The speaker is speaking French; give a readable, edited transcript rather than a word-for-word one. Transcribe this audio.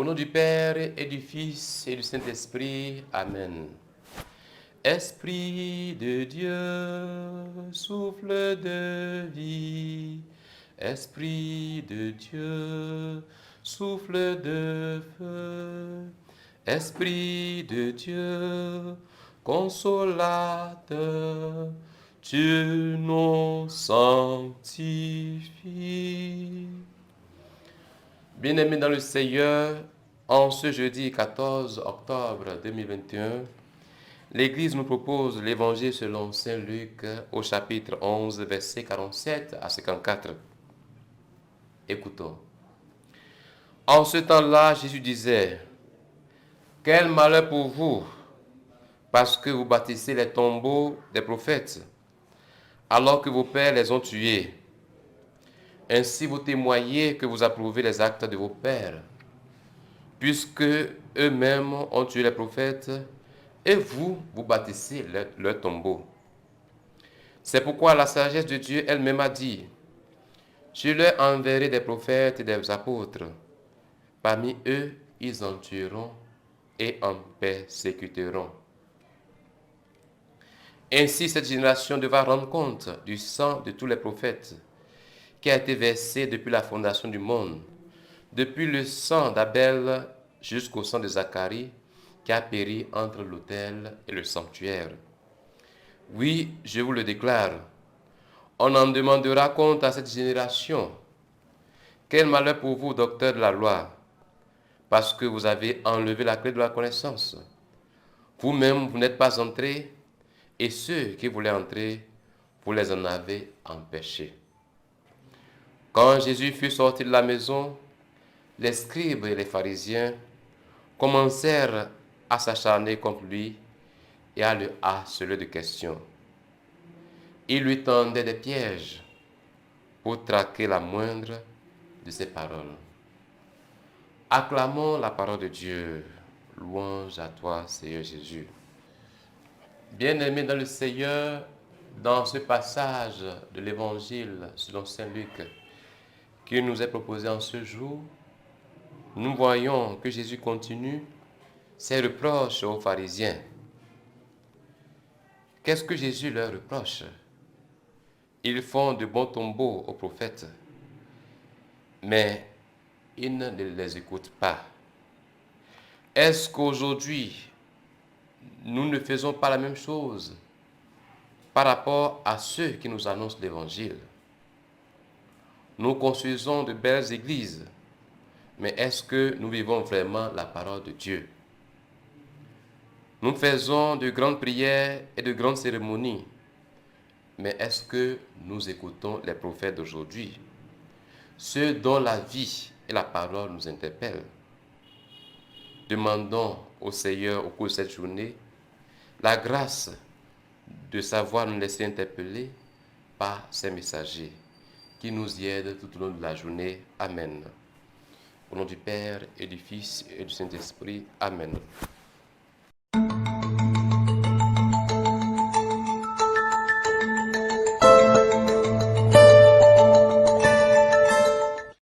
Au nom du Père et du Fils et du Saint-Esprit. Amen. Esprit de Dieu, souffle de vie. Esprit de Dieu, souffle de feu. Esprit de Dieu, consolateur, tu nous sanctifies. Bien-aimés dans le Seigneur, en ce jeudi 14 octobre 2021, l'Église nous propose l'Évangile selon Saint Luc au chapitre 11, versets 47 à 54. Écoutons. En ce temps-là, Jésus disait, « Quel malheur pour vous, parce que vous bâtissez les tombeaux des prophètes, alors que vos pères les ont tués. Ainsi vous témoignez que vous approuvez les actes de vos pères, puisque eux-mêmes ont tué les prophètes, et vous, vous bâtissez leur tombeau. C'est pourquoi la sagesse de Dieu elle-même a dit, « Je leur enverrai des prophètes et des apôtres. Parmi eux, ils en tueront et en persécuteront. » Ainsi, cette génération devra rendre compte du sang de tous les prophètes qui a été versé depuis la fondation du monde, depuis le sang d'Abel jusqu'au sang de Zacharie qui a péri entre l'autel et le sanctuaire. Oui, je vous le déclare, on en demandera compte à cette génération. Quel malheur pour vous, docteurs de la loi, parce que vous avez enlevé la clé de la connaissance. Vous-même, vous n'êtes pas entrés, et ceux qui voulaient entrer, vous les en avez empêchés. Quand Jésus fut sorti de la maison, les scribes et les pharisiens commencèrent à s'acharner contre lui et à le harceler de questions. Ils lui tendaient des pièges pour traquer la moindre de ses paroles. Acclamons la parole de Dieu. Louange à toi, Seigneur Jésus. Bien-aimés dans le Seigneur, dans ce passage de l'Évangile selon Saint Luc qui nous est proposé en ce jour, nous voyons que Jésus continue ses reproches aux pharisiens. Qu'est-ce que Jésus leur reproche? Ils font de bons tombeaux aux prophètes, mais ils ne les écoutent pas. Est-ce qu'aujourd'hui, nous ne faisons pas la même chose par rapport à ceux qui nous annoncent l'Évangile? Nous construisons de belles églises, mais est-ce que nous vivons vraiment la parole de Dieu? Nous faisons de grandes prières et de grandes cérémonies, mais est-ce que nous écoutons les prophètes d'aujourd'hui, ceux dont la vie et la parole nous interpellent? Demandons au Seigneur au cours de cette journée la grâce de savoir nous laisser interpeller par ces messagers qui nous y aident tout au long de la journée. Amen. Au nom du Père et du Fils et du Saint-Esprit. Amen.